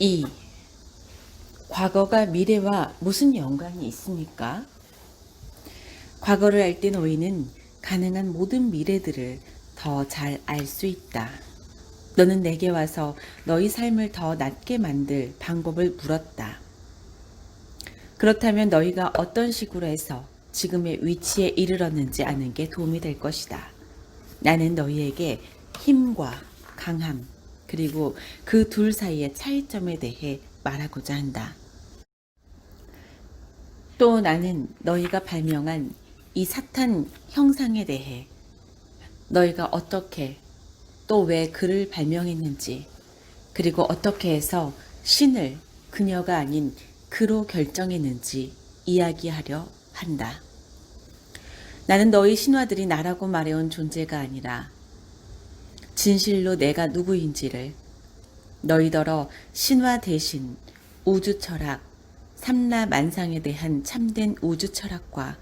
2. 과거가 미래와 무슨 연관이 있습니까? 과거를 알 때 너희는 가능한 모든 미래들을 더 잘 알 수 있다. 너는 내게 와서 너희 삶을 더 낫게 만들 방법을 물었다. 그렇다면 너희가 어떤 식으로 해서 지금의 위치에 이르렀는지 아는 게 도움이 될 것이다. 나는 너희에게 힘과 강함, 그리고 그 둘 사이의 차이점에 대해 말하고자 한다. 또 나는 너희가 발명한 이 사탄 형상에 대해 너희가 어떻게 또 왜 그를 발명했는지, 그리고 어떻게 해서 신을 그녀가 아닌 그로 결정했는지 이야기하려 한다. 나는 너희 신화들이 나라고 말해온 존재가 아니라 진실로 내가 누구인지를 너희더러 신화 대신 우주 철학, 삼라만상에 대한 참된 우주 철학과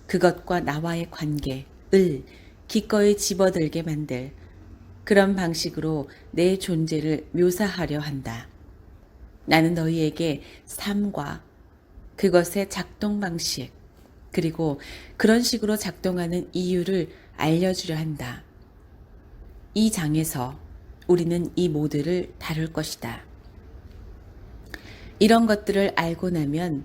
그것과 나와의 관계를 기꺼이 집어들게 만들 그런 방식으로 내 존재를 묘사하려 한다. 나는 너희에게 삶과 그것의 작동 방식, 그리고 그런 식으로 작동하는 이유를 알려주려 한다. 이 장에서 우리는 이 모두를 다룰 것이다. 이런 것들을 알고 나면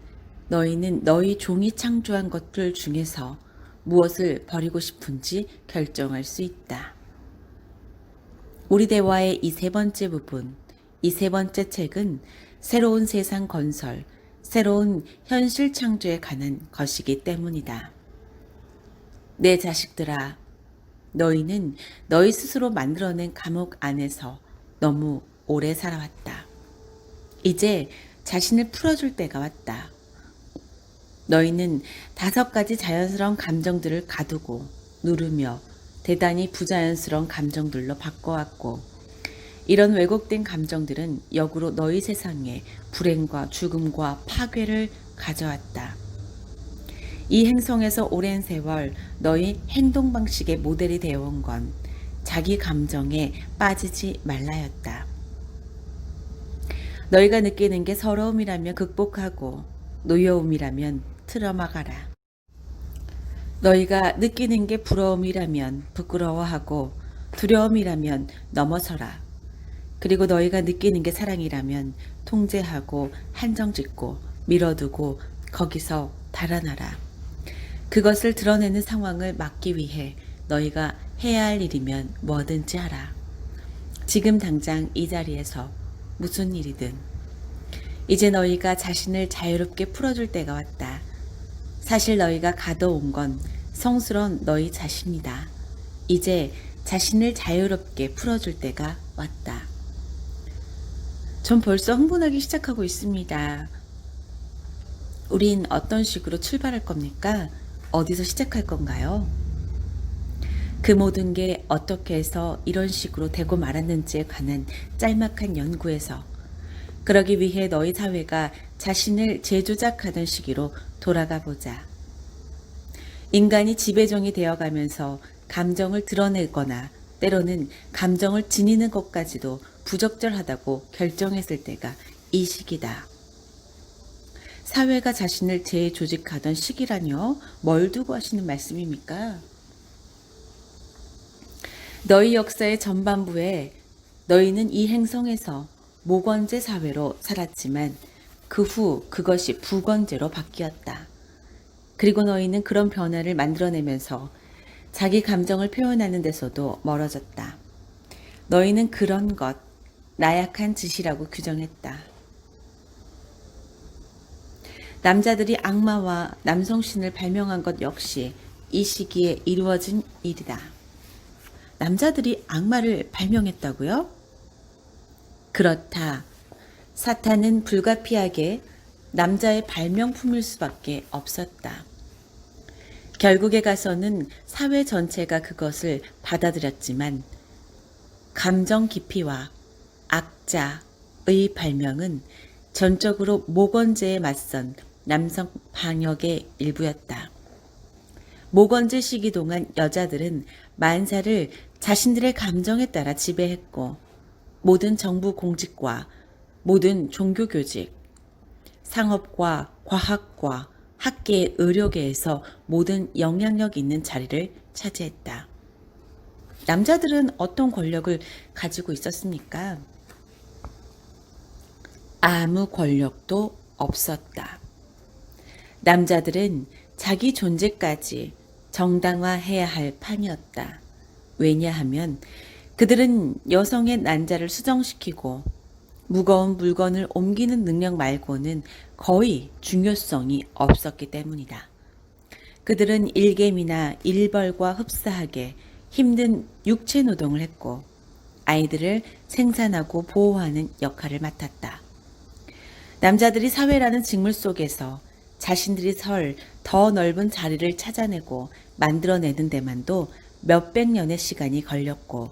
너희는 너희 종이 창조한 것들 중에서 무엇을 버리고 싶은지 결정할 수 있다. 우리 대화의 이 세 번째 부분, 이 세 번째 책은 새로운 세상 건설, 새로운 현실 창조에 관한 것이기 때문이다. 내 자식들아, 너희는 너희 스스로 만들어낸 감옥 안에서 너무 오래 살아왔다. 이제 자신을 풀어줄 때가 왔다. 너희는 5가지 자연스러운 감정들을 가두고 누르며 대단히 부자연스러운 감정들로 바꿔왔고, 이런 왜곡된 감정들은 역으로 너희 세상에 불행과 죽음과 파괴를 가져왔다. 이 행성에서 오랜 세월 너희 행동 방식의 모델이 되어온 건 자기 감정에 빠지지 말라였다. 너희가 느끼는 게 서러움이라면 극복하고 노여움이라면 틀어막아라. 너희가 느끼는 게 부러움이라면 부끄러워하고 두려움이라면 넘어서라. 그리고 너희가 느끼는 게 사랑이라면 통제하고 한정짓고 밀어두고 거기서 달아나라. 그것을 드러내는 상황을 막기 위해 너희가 해야 할 일이면 뭐든지 하라. 지금 당장 이 자리에서 무슨 일이든. 이제 너희가 자신을 자유롭게 풀어줄 때가 왔다. 사실 너희가 가둬온 건 성스러운 너희 자신이다. 이제 자신을 자유롭게 풀어줄 때가 왔다. 전 벌써 흥분하기 시작하고 있습니다. 우린 어떤 식으로 출발할 겁니까? 어디서 시작할 건가요? 그 모든 게 어떻게 해서 이런 식으로 되고 말았는지에 관한 짤막한 연구에서 그러기 위해 너희 사회가 자신을 재조작하던 시기로 돌아가 보자. 인간이 지배종이 되어가면서 감정을 드러내거나 때로는 감정을 지니는 것까지도 부적절하다고 결정했을 때가 이 시기다. 사회가 자신을 재조직하던 시기라뇨? 뭘 두고 하시는 말씀입니까? 너희 역사의 전반부에 너희는 이 행성에서 모건제 사회로 살았지만 그 후 그것이 부건제로 바뀌었다. 그리고 너희는 그런 변화를 만들어내면서 자기 감정을 표현하는 데서도 멀어졌다. 너희는 그런 것, 나약한 짓이라고 규정했다. 남자들이 악마와 남성신을 발명한 것 역시 이 시기에 이루어진 일이다. 남자들이 악마를 발명했다고요? 그렇다. 사탄은 불가피하게 남자의 발명품일 수밖에 없었다. 결국에 가서는 사회 전체가 그것을 받아들였지만 감정 깊이와 악자의 발명은 전적으로 모건제에 맞선 남성 방역의 일부였다. 모건제 시기 동안 여자들은 만사를 자신들의 감정에 따라 지배했고 모든 정부 공직과 모든 종교교직, 상업과 과학과 학계, 의료계에서 모든 영향력 있는 자리를 차지했다. 남자들은 어떤 권력을 가지고 있었습니까? 아무 권력도 없었다. 남자들은 자기 존재까지 정당화해야 할 판이었다. 왜냐하면 그들은 여성의 난자를 수정시키고 무거운 물건을 옮기는 능력 말고는 거의 중요성이 없었기 때문이다. 그들은 일개미나 일벌과 흡사하게 힘든 육체 노동을 했고 아이들을 생산하고 보호하는 역할을 맡았다. 남자들이 사회라는 직물 속에서 자신들이 설 더 넓은 자리를 찾아내고 만들어내는 데만도 몇백 년의 시간이 걸렸고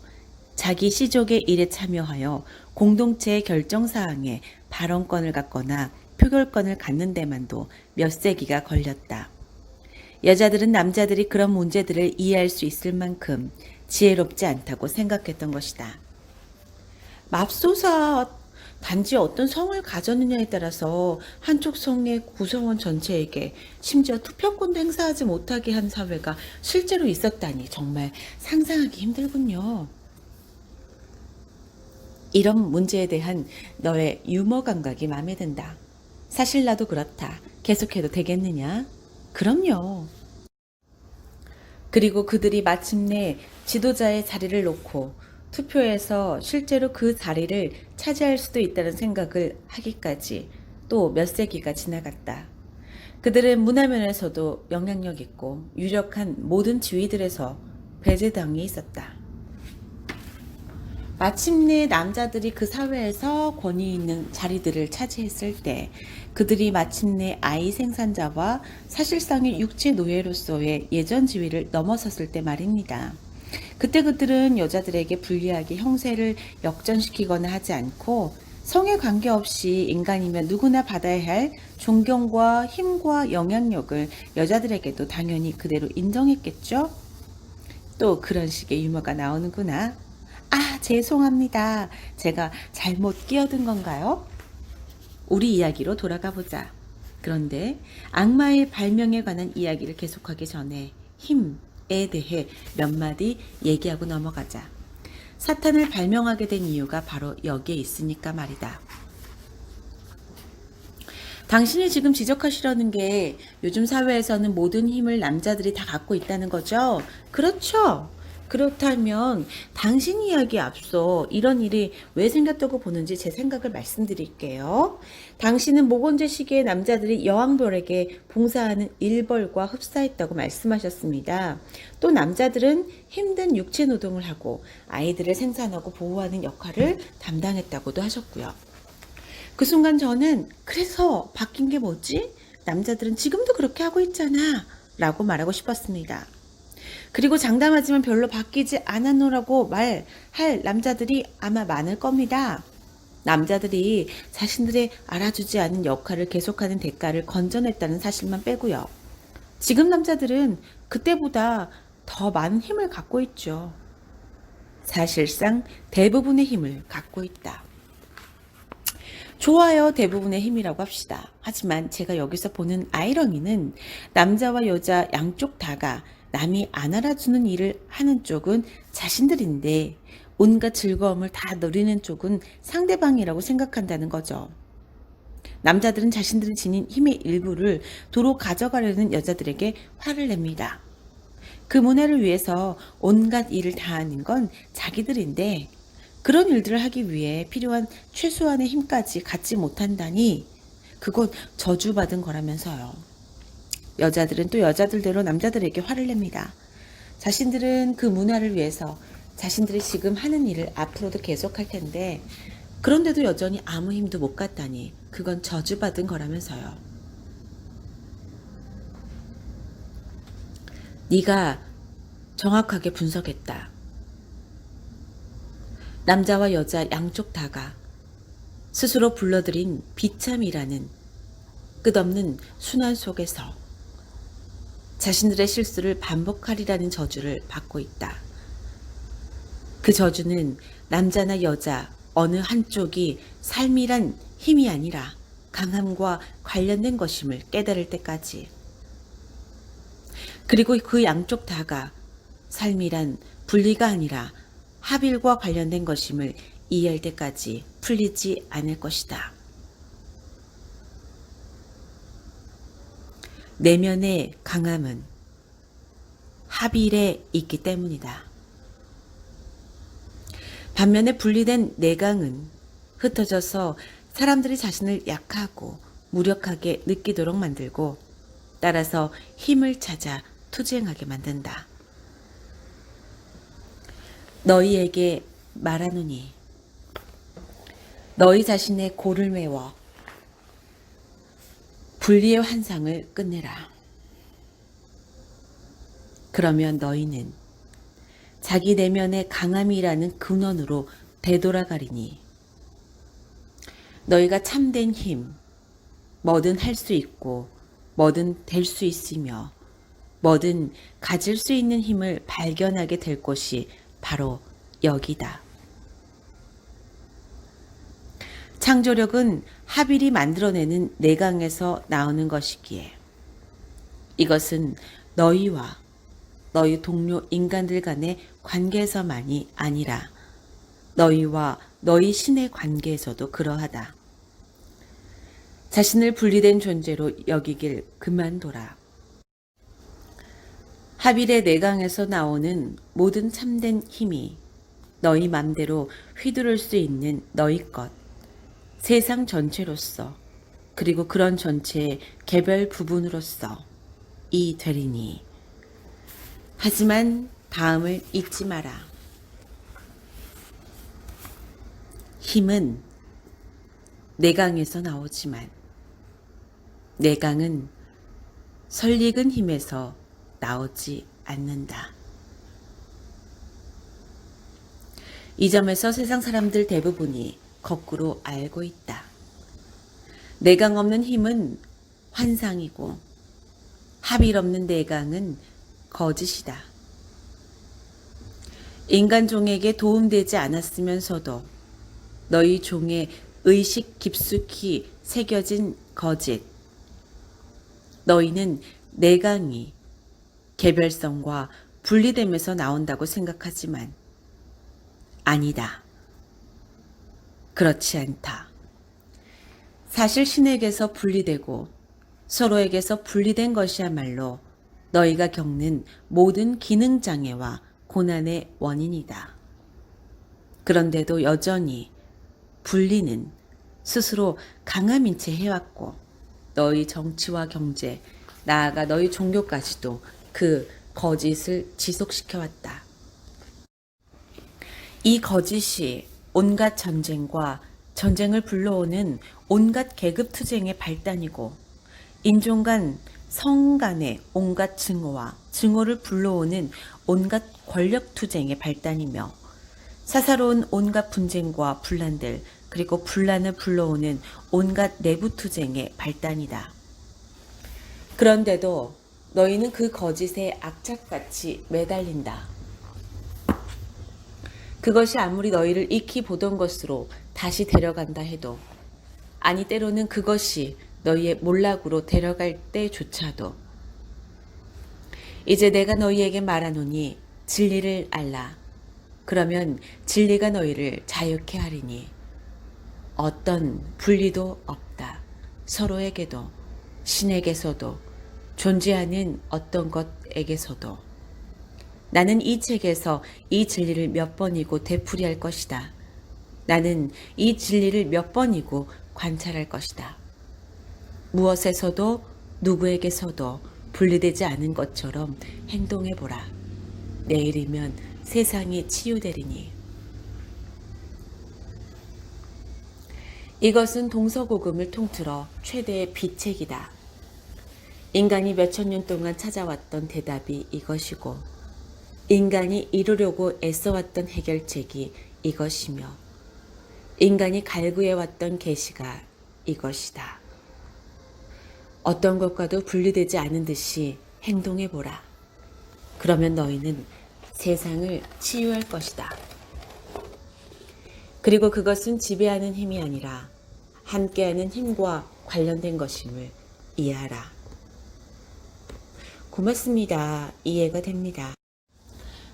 자기 시족의 일에 참여하여 공동체의 결정사항에 발언권을 갖거나 표결권을 갖는 데만도 몇 세기가 걸렸다. 여자들은 남자들이 그런 문제들을 이해할 수 있을 만큼 지혜롭지 않다고 생각했던 것이다. 맙소사, 단지 어떤 성을 가졌느냐에 따라서 한쪽 성의 구성원 전체에게 심지어 투표권도 행사하지 못하게 한 사회가 실제로 있었다니 정말 상상하기 힘들군요. 이런 문제에 대한 너의 유머 감각이 마음에 든다. 사실 나도 그렇다. 계속해도 되겠느냐? 그럼요. 그리고 그들이 마침내 지도자의 자리를 놓고 투표에서 실제로 그 자리를 차지할 수도 있다는 생각을 하기까지 또 몇 세기가 지나갔다. 그들은 문화면에서도 영향력 있고 유력한 모든 지위들에서 배제당해 있었다. 마침내 남자들이 그 사회에서 권위 있는 자리들을 차지했을 때 그들이 마침내 아이 생산자와 사실상의 육체 노예로서의 예전 지위를 넘어섰을 때 말입니다. 그때 그들은 여자들에게 불리하게 형세를 역전시키거나 하지 않고 성에 관계없이 인간이면 누구나 받아야 할 존경과 힘과 영향력을 여자들에게도 당연히 그대로 인정했겠죠? 또 그런 식의 유머가 나오는구나. 아, 죄송합니다. 제가 잘못 끼어든 건가요? 우리 이야기로 돌아가 보자. 그런데 악마의 발명에 관한 이야기를 계속하기 전에 힘에 대해 몇 마디 얘기하고 넘어가자. 사탄을 발명하게 된 이유가 바로 여기에 있으니까 말이다. 당신이 지금 지적하시려는 게 요즘 사회에서는 모든 힘을 남자들이 다 갖고 있다는 거죠? 그렇죠. 그렇다면 당신 이야기에 앞서 이런 일이 왜 생겼다고 보는지 제 생각을 말씀드릴게요. 당신은 모건제 시기에 남자들이 여왕벌에게 봉사하는 일벌과 흡사했다고 말씀하셨습니다. 또 남자들은 힘든 육체 노동을 하고 아이들을 생산하고 보호하는 역할을 담당했다고도 하셨고요. 그 순간 저는 그래서 바뀐 게 뭐지? 남자들은 지금도 그렇게 하고 있잖아 라고 말하고 싶었습니다. 그리고 장담하지만 별로 바뀌지 않았노라고 말할 남자들이 아마 많을 겁니다. 남자들이 자신들의 알아주지 않은 역할을 계속하는 대가를 건져냈다는 사실만 빼고요. 지금 남자들은 그때보다 더 많은 힘을 갖고 있죠. 사실상 대부분의 힘을 갖고 있다. 좋아요, 대부분의 힘이라고 합시다. 하지만 제가 여기서 보는 아이러니는 남자와 여자 양쪽 다가 남이 안 알아주는 일을 하는 쪽은 자신들인데 온갖 즐거움을 다 누리는 쪽은 상대방이라고 생각한다는 거죠. 남자들은 자신들이 지닌 힘의 일부를 도로 가져가려는 여자들에게 화를 냅니다. 그 문화를 위해서 온갖 일을 다 하는 건 자기들인데 그런 일들을 하기 위해 필요한 최소한의 힘까지 갖지 못한다니 그건 저주받은 거라면서요. 여자들은 또 여자들대로 남자들에게 화를 냅니다. 자신들은 그 문화를 위해서 자신들이 지금 하는 일을 앞으로도 계속할 텐데 그런데도 여전히 아무 힘도 못 갖다니 그건 저주받은 거라면서요. 네가 정확하게 분석했다. 남자와 여자 양쪽 다가 스스로 불러들인 비참이라는 끝없는 순환 속에서 자신들의 실수를 반복하리라는 저주를 받고 있다. 그 저주는 남자나 여자 어느 한쪽이 삶이란 힘이 아니라 강함과 관련된 것임을 깨달을 때까지. 그리고 그 양쪽 다가 삶이란 분리가 아니라 합일과 관련된 것임을 이해할 때까지 풀리지 않을 것이다. 내면의 강함은 합일에 있기 때문이다. 반면에 분리된 내강은 흩어져서 사람들이 자신을 약하고 무력하게 느끼도록 만들고 따라서 힘을 찾아 투쟁하게 만든다. 너희에게 말하노니 너희 자신의 골을 메워 분리의 환상을 끝내라. 그러면 너희는 자기 내면의 강함이라는 근원으로 되돌아가리니 너희가 참된 힘, 뭐든 할 수 있고 뭐든 될 수 있으며 뭐든 가질 수 있는 힘을 발견하게 될 곳이 바로 여기다. 창조력은 합일이 만들어내는 내강에서 나오는 것이기에 이것은 너희와 너희 동료 인간들 간의 관계에서만이 아니라 너희와 너희 신의 관계에서도 그러하다. 자신을 분리된 존재로 여기길 그만둬라. 합일의 내강에서 나오는 모든 참된 힘이 너희 맘대로 휘두를 수 있는 너희 것, 세상 전체로서 그리고 그런 전체의 개별 부분으로서 이 되리니. 하지만 다음을 잊지 마라. 힘은 내강에서 나오지만 내강은 설익은 힘에서 나오지 않는다. 이 점에서 세상 사람들 대부분이 거꾸로 알고 있다. 내강 없는 힘은 환상이고 합일 없는 내강은 거짓이다. 인간 종에게 도움되지 않았으면서도 너희 종의 의식 깊숙이 새겨진 거짓. 너희는 내강이 개별성과 분리됨에서 나온다고 생각하지만 아니다. 그렇지 않다. 사실 신에게서 분리되고 서로에게서 분리된 것이야말로 너희가 겪는 모든 기능장애와 고난의 원인이다. 그런데도 여전히 분리는 스스로 강함인 채 해왔고 너희 정치와 경제, 나아가 너희 종교까지도 그 거짓을 지속시켜왔다. 이 거짓이 온갖 전쟁과 전쟁을 불러오는 온갖 계급투쟁의 발단이고 인종 간, 성 간의 온갖 증오와 증오를 불러오는 온갖 권력투쟁의 발단이며 사사로운 온갖 분쟁과 분란들 그리고 분란을 불러오는 온갖 내부투쟁의 발단이다. 그런데도 너희는 그 거짓에 악착같이 매달린다. 그것이 아무리 너희를 익히 보던 것으로 다시 데려간다 해도 아니 때로는 그것이 너희의 몰락으로 데려갈 때조차도 이제 내가 너희에게 말하노니 진리를 알라. 그러면 진리가 너희를 자유케 하리니 어떤 분리도 없다. 서로에게도 신에게서도 존재하는 어떤 것에게서도 나는 이 책에서 이 진리를 몇 번이고 되풀이할 것이다. 나는 이 진리를 몇 번이고 관찰할 것이다. 무엇에서도 누구에게서도 분리되지 않은 것처럼 행동해보라. 내일이면 세상이 치유되리니. 이것은 동서고금을 통틀어 최대의 비책이다. 인간이 몇천 년 동안 찾아왔던 대답이 이것이고 인간이 이루려고 애써왔던 해결책이 이것이며 인간이 갈구해왔던 계시가 이것이다. 어떤 것과도 분리되지 않은 듯이 행동해보라. 그러면 너희는 세상을 치유할 것이다. 그리고 그것은 지배하는 힘이 아니라 함께하는 힘과 관련된 것임을 이해하라. 고맙습니다. 이해가 됩니다.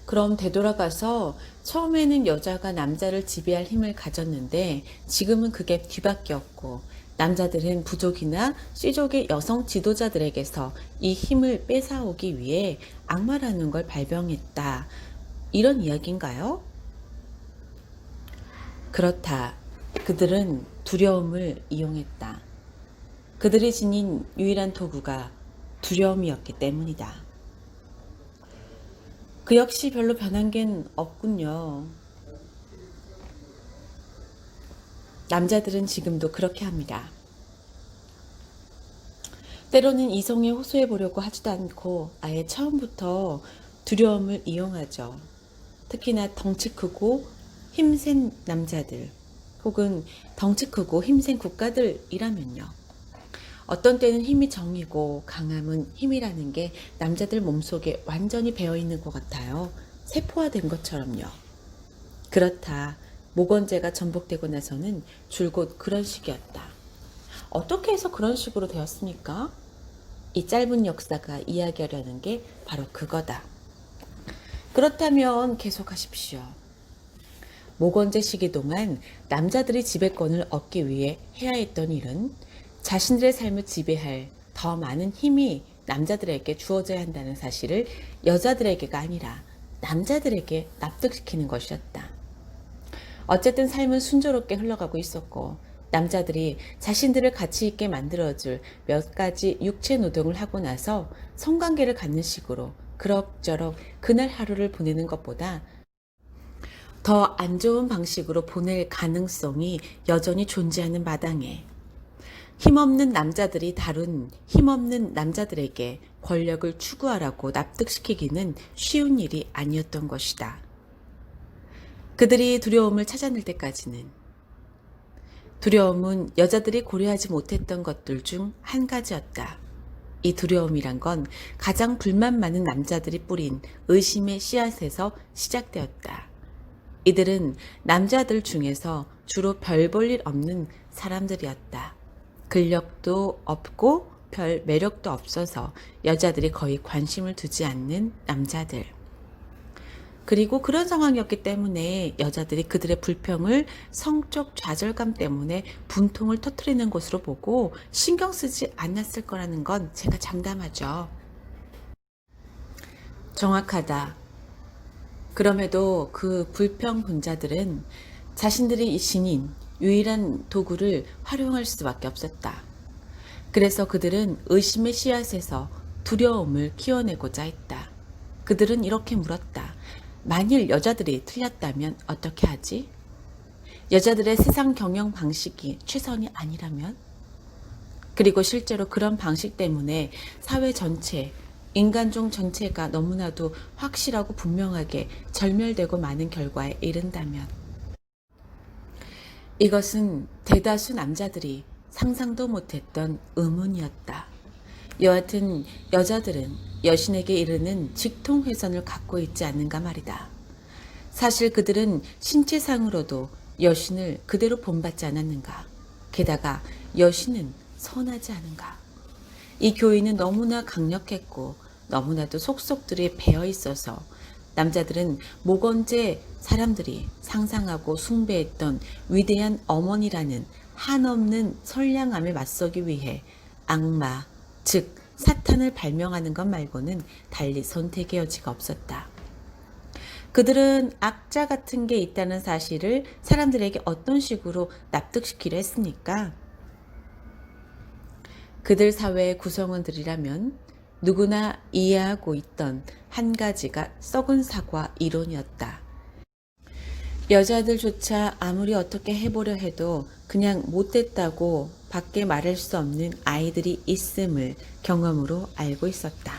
그럼 되돌아가서 처음에는 여자가 남자를 지배할 힘을 가졌는데 지금은 그게 뒤바뀌었고 남자들은 부족이나 씨족의 여성 지도자들에게서 이 힘을 뺏어오기 위해 악마라는 걸 발명했다. 이런 이야기인가요? 그렇다. 그들은 두려움을 이용했다. 그들이 지닌 유일한 도구가 두려움이었기 때문이다. 그 역시 별로 변한 게 없군요. 남자들은 지금도 그렇게 합니다. 때로는 이성에 호소해 보려고 하지도 않고 아예 처음부터 두려움을 이용하죠. 특히나 덩치 크고 힘센 남자들 혹은 덩치 크고 힘센 국가들이라면요. 어떤 때는 힘이 정이고 강함은 힘이라는 게 남자들 몸속에 완전히 배어있는 것 같아요. 세포화된 것처럼요. 그렇다. 모건제가 전복되고 나서는 줄곧 그런 식이었다. 어떻게 해서 그런 식으로 되었습니까? 이 짧은 역사가 이야기하려는 게 바로 그거다. 그렇다면 계속하십시오. 모건제 시기 동안 남자들이 지배권을 얻기 위해 해야 했던 일은 자신들의 삶을 지배할 더 많은 힘이 남자들에게 주어져야 한다는 사실을 여자들에게가 아니라 남자들에게 납득시키는 것이었다. 어쨌든 삶은 순조롭게 흘러가고 있었고 남자들이 자신들을 가치 있게 만들어줄 몇 가지 육체 노동을 하고 나서 성관계를 갖는 식으로 그럭저럭 그날 하루를 보내는 것보다 더 안 좋은 방식으로 보낼 가능성이 여전히 존재하는 마당에 힘없는 남자들이 다룬 힘없는 남자들에게 권력을 추구하라고 납득시키기는 쉬운 일이 아니었던 것이다. 그들이 두려움을 찾아낼 때까지는 두려움은 여자들이 고려하지 못했던 것들 중 한 가지였다. 이 두려움이란 건 가장 불만 많은 남자들이 뿌린 의심의 씨앗에서 시작되었다. 이들은 남자들 중에서 주로 별 볼 일 없는 사람들이었다. 근력도 없고 별 매력도 없어서 여자들이 거의 관심을 두지 않는 남자들. 그리고 그런 상황이었기 때문에 여자들이 그들의 불평을 성적 좌절감 때문에 분통을 터뜨리는 것으로 보고 신경 쓰지 않았을 거라는 건 제가 장담하죠. 정확하다. 그럼에도 그 불평 분자들은 자신들이 지닌 유일한 도구를 활용할 수밖에 없었다. 그래서 그들은 의심의 씨앗에서 두려움을 키워내고자 했다. 그들은 이렇게 물었다. 만일 여자들이 틀렸다면 어떻게 하지? 여자들의 세상 경영 방식이 최선이 아니라면? 그리고 실제로 그런 방식 때문에 사회 전체, 인간종 전체가 너무나도 확실하고 분명하게 절멸되고 마는 결과에 이른다면? 이것은 대다수 남자들이 상상도 못했던 의문이었다. 여하튼 여자들은 여신에게 이르는 직통회선을 갖고 있지 않는가 말이다. 사실 그들은 신체상으로도 여신을 그대로 본받지 않았는가. 게다가 여신은 선하지 않은가. 이 교인은 너무나 강력했고 너무나도 속속들이 배어 있어서 남자들은 모건제 사람들이 상상하고 숭배했던 위대한 어머니라는 한없는 선량함에 맞서기 위해 악마, 즉 사탄을 발명하는 것 말고는 달리 선택의 여지가 없었다. 그들은 악자 같은 게 있다는 사실을 사람들에게 어떤 식으로 납득시키려 했습니까? 그들 사회의 구성원들이라면 누구나 이해하고 있던 한 가지가 썩은 사과 이론이었다. 여자들조차 아무리 어떻게 해보려 해도 그냥 못됐다고 밖에 말할 수 없는 아이들이 있음을 경험으로 알고 있었다.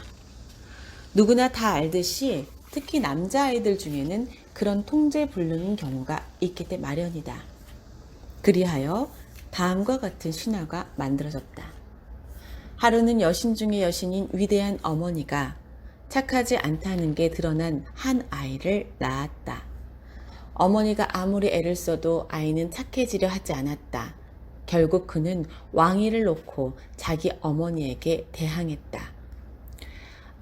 누구나 다 알듯이 특히 남자아이들 중에는 그런 통제불능인 경우가 있기 때 마련이다. 그리하여 다음과 같은 신화가 만들어졌다. 하루는 여신 중의 여신인 위대한 어머니가 착하지 않다는 게 드러난 한 아이를 낳았다. 어머니가 아무리 애를 써도 아이는 착해지려 하지 않았다. 결국 그는 왕위를 놓고 자기 어머니에게 대항했다.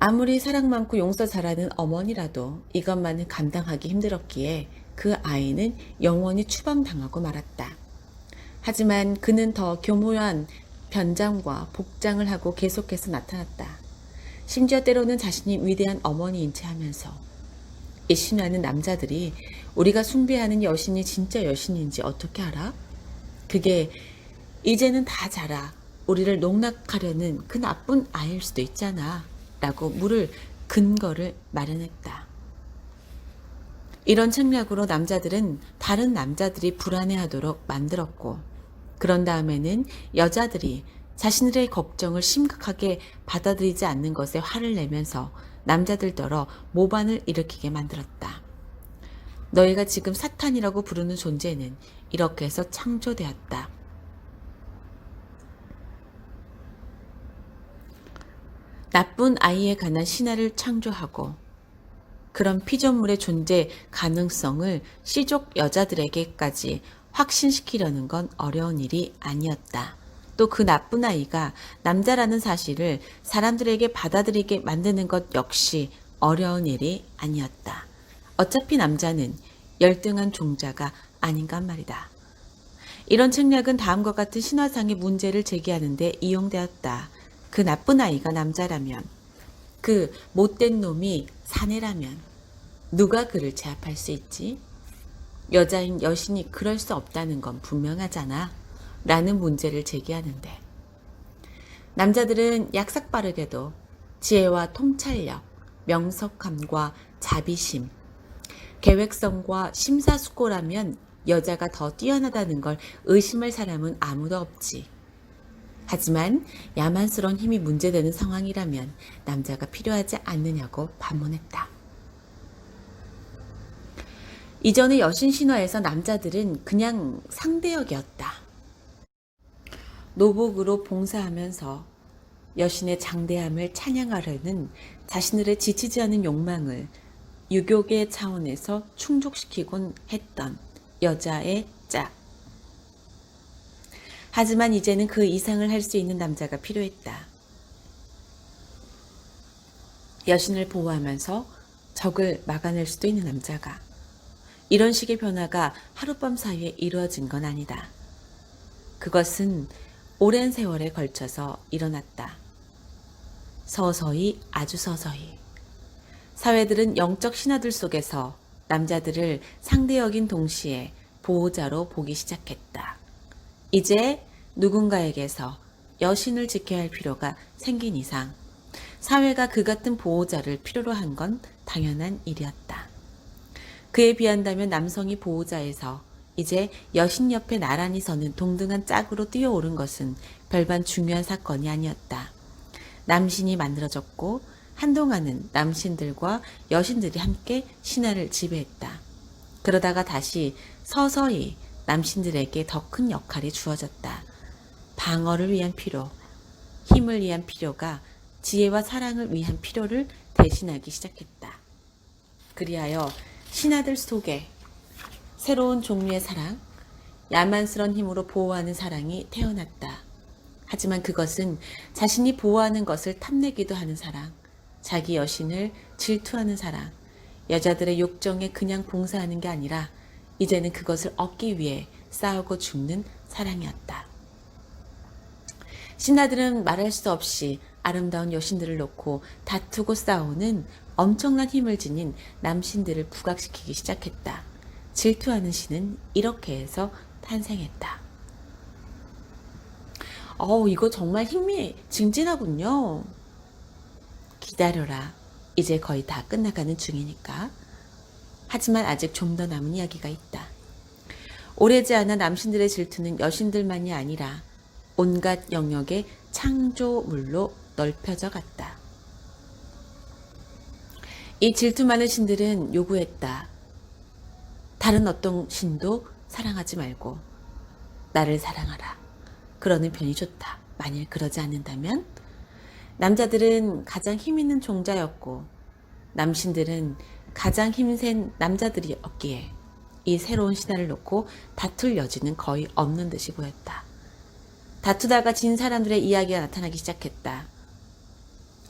아무리 사랑 많고 용서 잘하는 어머니라도 이것만은 감당하기 힘들었기에 그 아이는 영원히 추방당하고 말았다. 하지만 그는 더 교묘한 변장과 복장을 하고 계속해서 나타났다. 심지어 때로는 자신이 위대한 어머니인 체 하면서. 이 신화는 남자들이 우리가 숭배하는 여신이 진짜 여신인지 어떻게 알아? 그게 이제는 다 자라 우리를 농락하려는 그 나쁜 아이일 수도 있잖아 라고 물을 근거를 마련했다. 이런 책략으로 남자들은 다른 남자들이 불안해하도록 만들었고, 그런 다음에는 여자들이 자신들의 걱정을 심각하게 받아들이지 않는 것에 화를 내면서 남자들더러 모반을 일으키게 만들었다. 너희가 지금 사탄이라고 부르는 존재는 이렇게 해서 창조되었다. 나쁜 아이에 관한 신화를 창조하고 그런 피조물의 존재 가능성을 시족 여자들에게까지 확신시키려는 건 어려운 일이 아니었다. 또 그 나쁜 아이가 남자라는 사실을 사람들에게 받아들이게 만드는 것 역시 어려운 일이 아니었다. 어차피 남자는 열등한 종자가 아닌가 말이다. 이런 책략은 다음과 같은 신화상의 문제를 제기하는 데 이용되었다. 그 나쁜 아이가 남자라면, 그 못된 놈이 사내라면 누가 그를 제압할 수 있지? 여자인 여신이 그럴 수 없다는 건 분명하잖아. 라는 문제를 제기하는데, 남자들은 약삭빠르게도 지혜와 통찰력, 명석함과 자비심, 계획성과 심사숙고라면 여자가 더 뛰어나다는 걸 의심할 사람은 아무도 없지. 하지만 야만스러운 힘이 문제되는 상황이라면 남자가 필요하지 않느냐고 반문했다. 이전의 여신 신화에서 남자들은 그냥 상대역이었다. 노복으로 봉사하면서 여신의 장대함을 찬양하려는 자신들의 지치지 않은 욕망을 유교계 차원에서 충족시키곤 했던 여자의 짝. 하지만 이제는 그 이상을 할 수 있는 남자가 필요했다. 여신을 보호하면서 적을 막아낼 수도 있는 남자가. 이런 식의 변화가 하룻밤 사이에 이루어진 건 아니다. 그것은 오랜 세월에 걸쳐서 일어났다. 서서히, 아주 서서히. 사회들은 영적 신화들 속에서 남자들을 상대역인 동시에 보호자로 보기 시작했다. 이제 누군가에게서 여신을 지켜야 할 필요가 생긴 이상 사회가 그 같은 보호자를 필요로 한 건 당연한 일이었다. 그에 비한다면 남성이 보호자에서 이제 여신 옆에 나란히 서는 동등한 짝으로 뛰어오른 것은 별반 중요한 사건이 아니었다. 남신이 만들어졌고 한동안은 남신들과 여신들이 함께 신화를 지배했다. 그러다가 다시 서서히 남신들에게 더 큰 역할이 주어졌다. 방어를 위한 필요, 힘을 위한 필요가 지혜와 사랑을 위한 필요를 대신하기 시작했다. 그리하여 신하들 속에 새로운 종류의 사랑, 야만스러운 힘으로 보호하는 사랑이 태어났다. 하지만 그것은 자신이 보호하는 것을 탐내기도 하는 사랑, 자기 여신을 질투하는 사랑, 여자들의 욕정에 그냥 봉사하는 게 아니라 이제는 그것을 얻기 위해 싸우고 죽는 사랑이었다. 신하들은 말할 수 없이 아름다운 여신들을 놓고 다투고 싸우는 엄청난 힘을 지닌 남신들을 부각시키기 시작했다. 질투하는 신은 이렇게 해서 탄생했다. 이거 정말 흥미진진하군요. 기다려라. 이제 거의 다 끝나가는 중이니까. 하지만 아직 좀 더 남은 이야기가 있다. 오래지 않아 남신들의 질투는 여신들만이 아니라 온갖 영역의 창조물로 넓혀져 갔다. 이 질투 많은 신들은 요구했다. 다른 어떤 신도 사랑하지 말고 나를 사랑하라. 그러는 편이 좋다. 만일 그러지 않는다면 남자들은 가장 힘 있는 종자였고 남신들은 가장 힘센 남자들이었기에 이 새로운 신화를 놓고 다툴 여지는 거의 없는 듯이 보였다. 다투다가 진 사람들의 이야기가 나타나기 시작했다.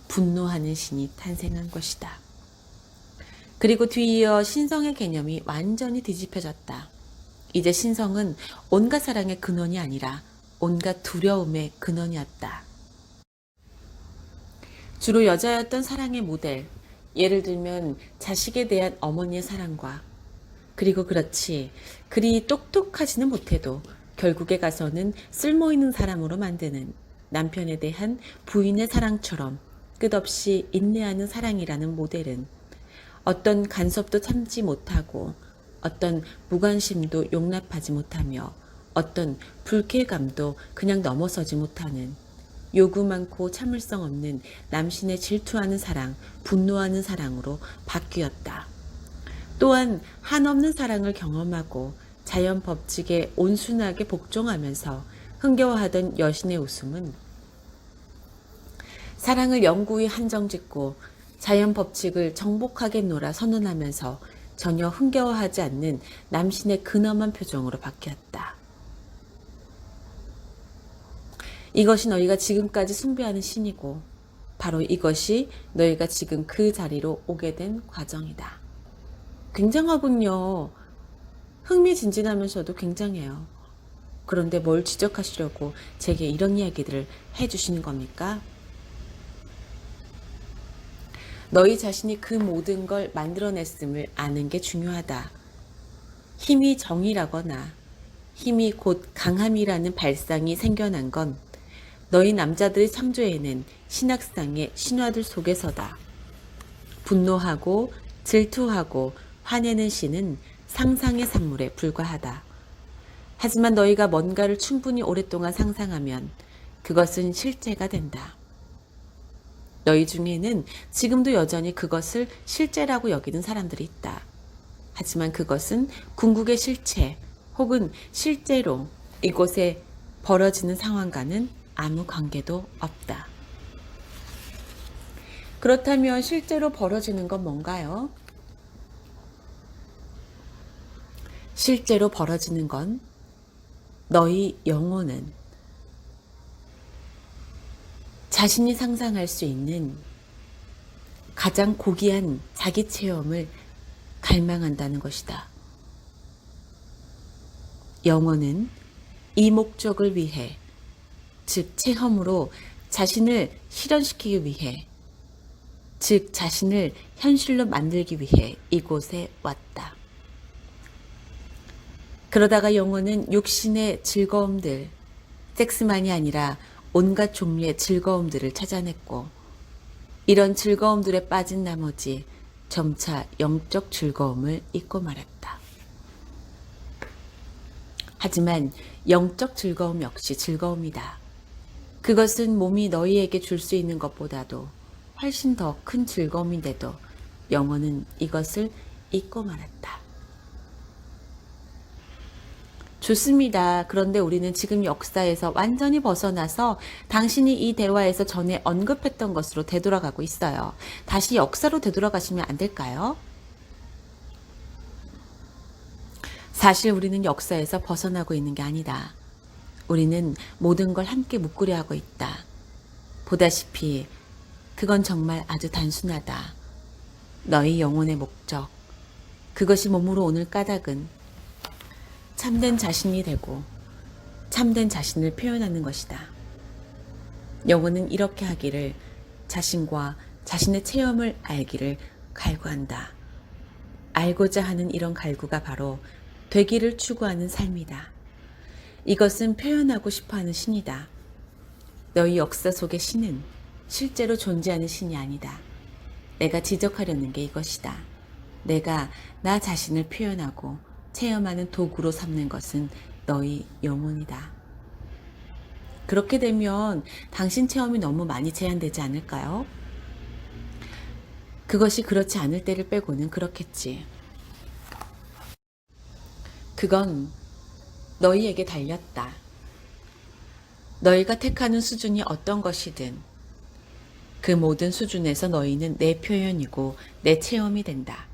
분노하는 신이 탄생한 것이다. 그리고 뒤이어 신성의 개념이 완전히 뒤집혀졌다. 이제 신성은 온갖 사랑의 근원이 아니라 온갖 두려움의 근원이었다. 주로 여자였던 사랑의 모델, 예를 들면 자식에 대한 어머니의 사랑과, 그리고 그렇지 그리 똑똑하지는 못해도 결국에 가서는 쓸모있는 사람으로 만드는 남편에 대한 부인의 사랑처럼 끝없이 인내하는 사랑이라는 모델은 어떤 간섭도 참지 못하고 어떤 무관심도 용납하지 못하며 어떤 불쾌감도 그냥 넘어서지 못하는 요구 많고 참을성 없는 남신의 질투하는 사랑, 분노하는 사랑으로 바뀌었다. 또한 한없는 사랑을 경험하고 자연 법칙에 온순하게 복종하면서 흥겨워하던 여신의 웃음은 사랑을 영구히 한정짓고 자연 법칙을 정복하게 놀아 선언하면서 전혀 흥겨워하지 않는 남신의 근엄한 표정으로 바뀌었다. 이것이 너희가 지금까지 숭배하는 신이고 바로 이것이 너희가 지금 그 자리로 오게 된 과정이다. 굉장하군요. 흥미진진하면서도 굉장해요. 그런데 뭘 지적하시려고 제게 이런 이야기들을 해주시는 겁니까? 너희 자신이 그 모든 걸 만들어냈음을 아는 게 중요하다. 힘이 정의라거나 힘이 곧 강함이라는 발상이 생겨난 건 너희 남자들이 창조해낸 신학상의 신화들 속에서다. 분노하고 질투하고 화내는 신은 상상의 산물에 불과하다. 하지만 너희가 뭔가를 충분히 오랫동안 상상하면 그것은 실제가 된다. 너희 중에는 지금도 여전히 그것을 실제라고 여기는 사람들이 있다. 하지만 그것은 궁극의 실체 혹은 실제로 이곳에 벌어지는 상황과는 아무 관계도 없다. 그렇다면 실제로 벌어지는 건 뭔가요? 실제로 벌어지는 건 너희 영혼은 자신이 상상할 수 있는 가장 고귀한 자기 체험을 갈망한다는 것이다. 영혼은 이 목적을 위해, 즉 체험으로 자신을 실현시키기 위해, 즉 자신을 현실로 만들기 위해 이곳에 왔다. 그러다가 영혼은 육신의 즐거움들, 섹스만이 아니라 온갖 종류의 즐거움들을 찾아냈고 이런 즐거움들에 빠진 나머지 점차 영적 즐거움을 잊고 말았다. 하지만 영적 즐거움 역시 즐거움이다. 그것은 몸이 너희에게 줄 수 있는 것보다도 훨씬 더 큰 즐거움인데도 영혼은 이것을 잊고 말았다. 좋습니다. 그런데 우리는 지금 역사에서 완전히 벗어나서 당신이 이 대화에서 전에 언급했던 것으로 되돌아가고 있어요. 다시 역사로 되돌아가시면 안 될까요? 사실 우리는 역사에서 벗어나고 있는 게 아니다. 우리는 모든 걸 함께 묶으려 하고 있다. 보다시피 그건 정말 아주 단순하다. 너희 영혼의 목적, 그것이 몸으로 오는 까닭은 참된 자신이 되고 참된 자신을 표현하는 것이다. 영혼은 이렇게 하기를, 자신과 자신의 체험을 알기를 갈구한다. 알고자 하는 이런 갈구가 바로 되기를 추구하는 삶이다. 이것은 표현하고 싶어하는 신이다. 너희 역사 속의 신은 실제로 존재하는 신이 아니다. 내가 지적하려는 게 이것이다. 내가 나 자신을 표현하고 체험하는 도구로 삼는 것은 너희 영혼이다. 그렇게 되면 당신 체험이 너무 많이 제한되지 않을까요? 그것이 그렇지 않을 때를 빼고는 그렇겠지. 그건 너희에게 달렸다. 너희가 택하는 수준이 어떤 것이든 그 모든 수준에서 너희는 내 표현이고 내 체험이 된다.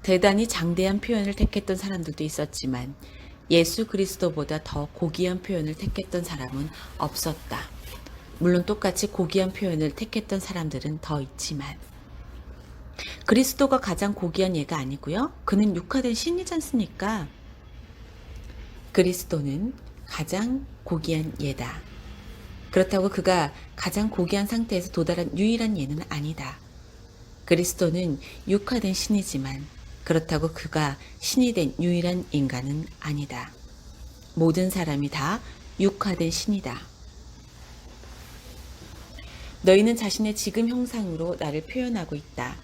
대단히 장대한 표현을 택했던 사람들도 있었지만 예수 그리스도보다 더 고귀한 표현을 택했던 사람은 없었다. 물론 똑같이 고귀한 표현을 택했던 사람들은 더 있지만 그리스도가 가장 고귀한 예가 아니고요. 그는 육화된 신이지 않습니까? 그리스도는 가장 고귀한 예다. 그렇다고 그가 가장 고귀한 상태에서 도달한 유일한 예는 아니다. 그리스도는 육화된 신이지만 그렇다고 그가 신이 된 유일한 인간은 아니다. 모든 사람이 다 육화된 신이다. 너희는 자신의 지금 형상으로 나를 표현하고 있다.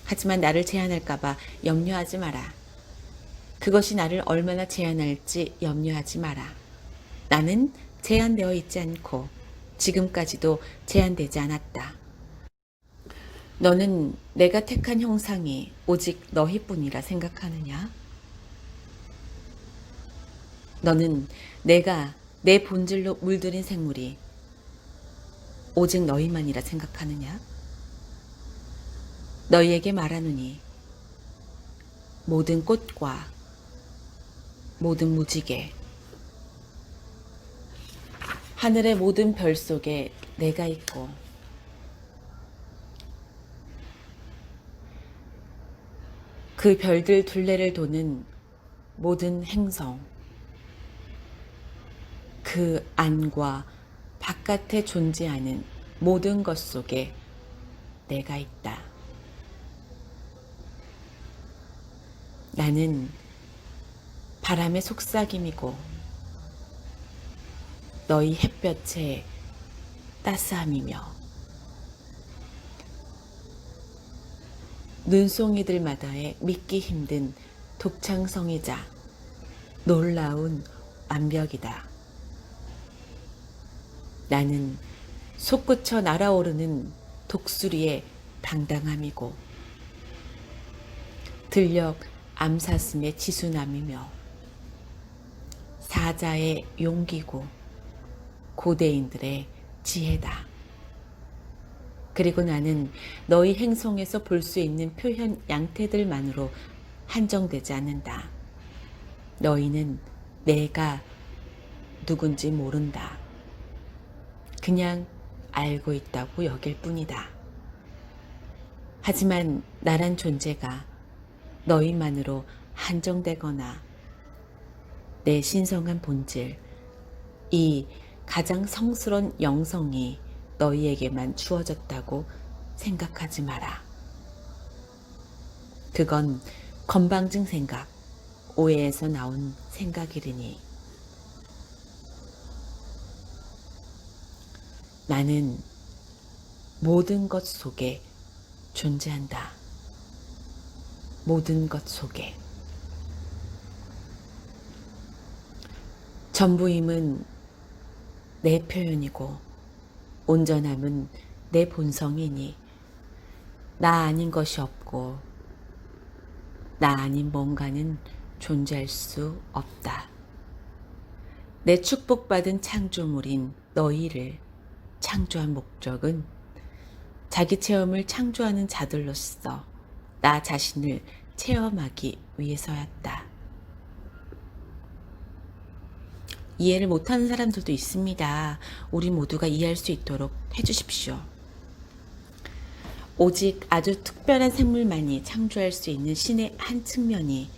하지만 나를 제한할까봐 염려하지 마라. 그것이 나를 얼마나 제한할지 염려하지 마라. 나는 제한되어 있지 않고 지금까지도 제한되지 않았다. 너는 내가 택한 형상이 오직 너희뿐이라 생각하느냐? 너는 내가 내 본질로 물들인 생물이 오직 너희만이라 생각하느냐? 너희에게 말하노니 모든 꽃과 모든 무지개 하늘의 모든 별 속에 내가 있고 그 별들 둘레를 도는 모든 행성 그 안과 바깥에 존재하는 모든 것 속에 내가 있다. 나는 바람의 속삭임이고 너희 햇볕의 따스함이며 눈송이들마다의 믿기 힘든 독창성이자 놀라운 완벽이다. 나는 솟구쳐 날아오르는 독수리의 당당함이고 들녘 암사슴의 지수남이며 사자의 용기고 고대인들의 지혜다. 그리고 나는 너희 행성에서 볼 수 있는 표현 양태들만으로 한정되지 않는다. 너희는 내가 누군지 모른다. 그냥 알고 있다고 여길 뿐이다. 하지만 나란 존재가 너희만으로 한정되거나 내 신성한 본질, 이 가장 성스러운 영성이 너희에게만 주어졌다고 생각하지 마라. 그건 건방진 생각, 오해에서 나온 생각이르니 나는 모든 것 속에 존재한다. 모든 것 속에. 전부임은 내 표현이고 온전함은 내 본성이니 나 아닌 것이 없고 나 아닌 뭔가는 존재할 수 없다. 내 축복받은 창조물인 너희를 창조한 목적은 자기 체험을 창조하는 자들로서 나 자신을 체험하기 위해서였다. 이해를 못하는 사람들도 있습니다. 우리 모두가 이해할 수 있도록 해주십시오. 오직 아주 특별한 생물만이 창조할 수 있는 신의 한 측면이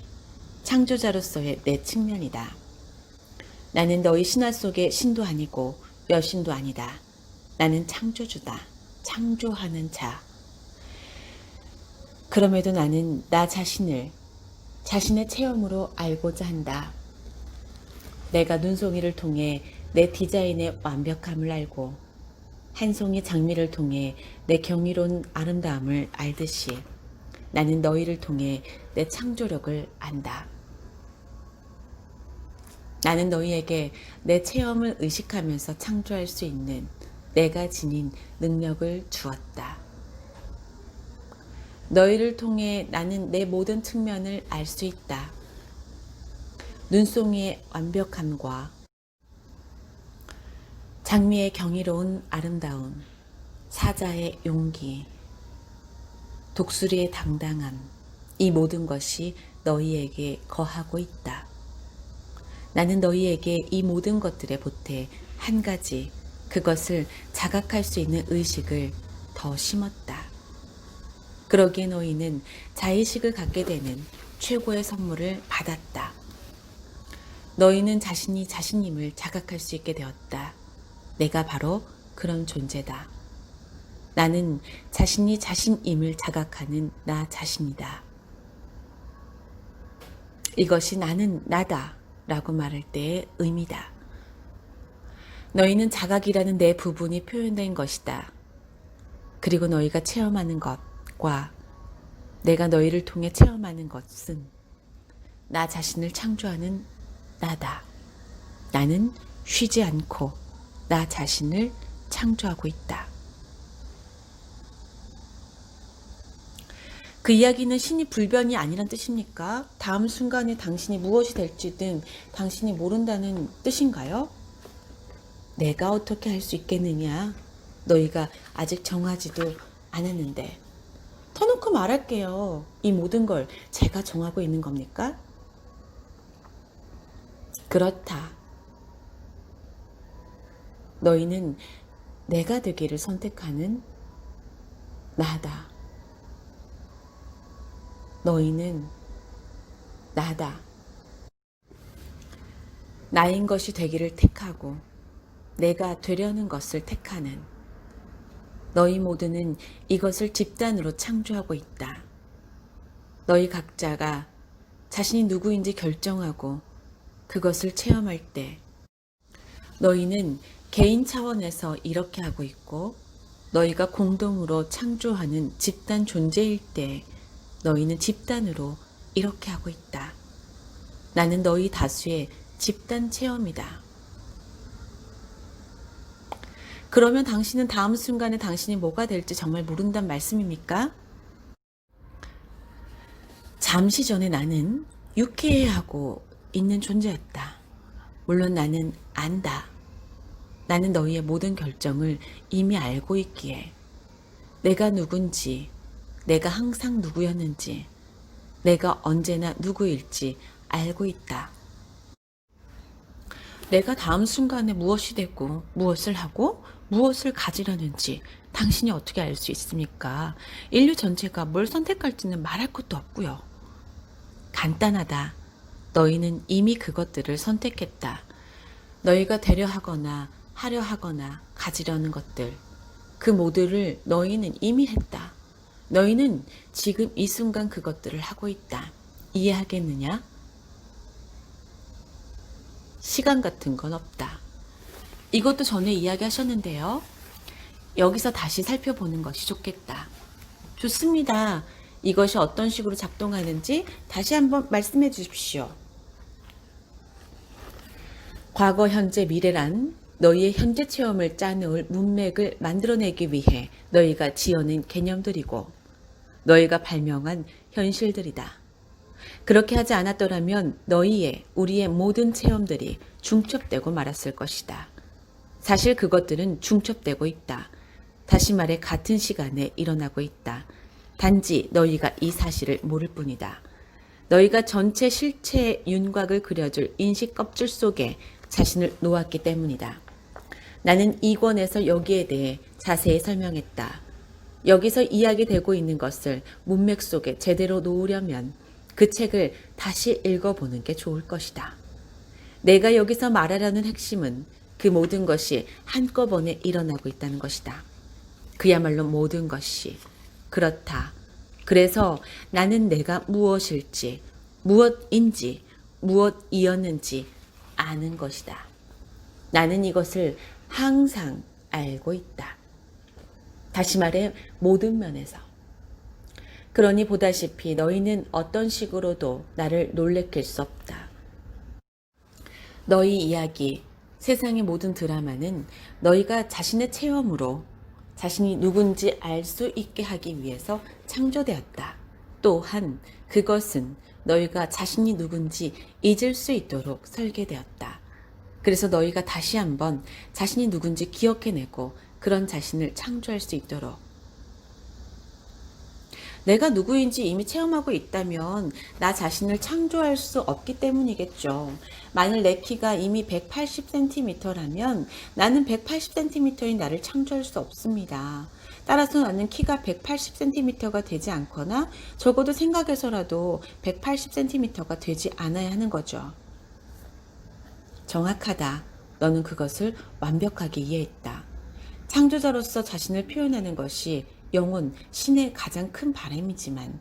창조자로서의 내 측면이다. 나는 너희 신화 속의 신도 아니고 여신도 아니다. 나는 창조주다. 창조하는 자. 그럼에도 나는 나 자신을 자신의 체험으로 알고자 한다. 내가 눈송이를 통해 내 디자인의 완벽함을 알고 한 송이 장미를 통해 내 경이로운 아름다움을 알듯이 나는 너희를 통해 내 창조력을 안다. 나는 너희에게 내 체험을 의식하면서 창조할 수 있는 내가 지닌 능력을 주었다. 너희를 통해 나는 내 모든 측면을 알 수 있다. 눈송이의 완벽함과 장미의 경이로운 아름다움, 사자의 용기, 독수리의 당당함, 이 모든 것이 너희에게 거하고 있다. 나는 너희에게 이 모든 것들에 보태 한 가지, 그것을 자각할 수 있는 의식을 더 심었다. 그러기에 너희는 자의식을 갖게 되는 최고의 선물을 받았다. 너희는 자신이 자신임을 자각할 수 있게 되었다. 내가 바로 그런 존재다. 나는 자신이 자신임을 자각하는 나 자신이다. 이것이 나는 나다 라고 말할 때의 의미다. 너희는 자각이라는 내 부분이 표현된 것이다. 그리고 너희가 체험하는 것과 내가 너희를 통해 체험하는 것은 나 자신을 창조하는 나다. 나는 쉬지 않고 나 자신을 창조하고 있다. 그 이야기는 신이 불변이 아니란 뜻입니까? 다음 순간에 당신이 무엇이 될지 등 당신이 모른다는 뜻인가요? 내가 어떻게 할 수 있겠느냐? 너희가 아직 정하지도 않았는데. 터놓고 말할게요. 이 모든 걸 제가 정하고 있는 겁니까? 그렇다. 너희는 내가 되기를 선택하는 나다. 너희는 나다. 나인 것이 되기를 택하고 내가 되려는 것을 택하는 너희 모두는 이것을 집단으로 창조하고 있다. 너희 각자가 자신이 누구인지 결정하고 그것을 체험할 때 너희는 개인 차원에서 이렇게 하고 있고 너희가 공동으로 창조하는 집단 존재일 때 너희는 집단으로 이렇게 하고 있다. 나는 너희 다수의 집단 체험이다. 그러면 당신은 다음 순간에 당신이 뭐가 될지 정말 모른단 말씀입니까? 잠시 전에 나는 유쾌해하고 있는 존재였다. 물론 나는 안다. 나는 너희의 모든 결정을 이미 알고 있기에 내가 누군지, 내가 항상 누구였는지, 내가 언제나 누구일지 알고 있다. 내가 다음 순간에 무엇이 되고 무엇을 하고 무엇을 가지려는지 당신이 어떻게 알 수 있습니까? 인류 전체가 뭘 선택할지는 말할 것도 없고요. 간단하다. 너희는 이미 그것들을 선택했다. 너희가 되려 하거나 하려 하거나 가지려는 것들, 그 모두를 너희는 이미 했다. 너희는 지금 이 순간 그것들을 하고 있다. 이해하겠느냐? 시간 같은 건 없다. 이것도 전에 이야기하셨는데요. 여기서 다시 살펴보는 것이 좋겠다. 좋습니다. 이것이 어떤 식으로 작동하는지 다시 한번 말씀해 주십시오. 과거, 현재, 미래란 너희의 현재 체험을 짜놓을 문맥을 만들어내기 위해 너희가 지어낸 개념들이고 너희가 발명한 현실들이다. 그렇게 하지 않았더라면 너희의, 우리의 모든 체험들이 중첩되고 말았을 것이다. 사실 그것들은 중첩되고 있다. 다시 말해 같은 시간에 일어나고 있다. 단지 너희가 이 사실을 모를 뿐이다. 너희가 전체 실체의 윤곽을 그려줄 인식 껍질 속에 자신을 놓았기 때문이다. 나는 이 권에서 여기에 대해 자세히 설명했다. 여기서 이야기되고 있는 것을 문맥 속에 제대로 놓으려면 그 책을 다시 읽어보는 게 좋을 것이다. 내가 여기서 말하려는 핵심은 그 모든 것이 한꺼번에 일어나고 있다는 것이다. 그야말로 모든 것이. 그렇다. 그래서 나는 내가 무엇일지, 무엇인지, 무엇이었는지 아는 것이다. 나는 이것을 항상 알고 있다. 다시 말해 모든 면에서. 그러니 보다시피 너희는 어떤 식으로도 나를 놀래킬 수 없다. 너희 이야기, 세상의 모든 드라마는 너희가 자신의 체험으로 자신이 누군지 알 수 있게 하기 위해서 창조되었다. 또한 그것은 너희가 자신이 누군지 잊을 수 있도록 설계되었다. 그래서 너희가 다시 한번 자신이 누군지 기억해내고 그런 자신을 창조할 수 있도록. 내가 누구인지 이미 체험하고 있다면 나 자신을 창조할 수 없기 때문이겠죠. 만일 내 키가 이미 180cm라면 나는 180cm인 나를 창조할 수 없습니다. 따라서 나는 키가 180cm가 되지 않거나 적어도 생각에서라도 180cm가 되지 않아야 하는 거죠. 정확하다. 너는 그것을 완벽하게 이해했다. 창조자로서 자신을 표현하는 것이 영혼, 신의 가장 큰 바람이지만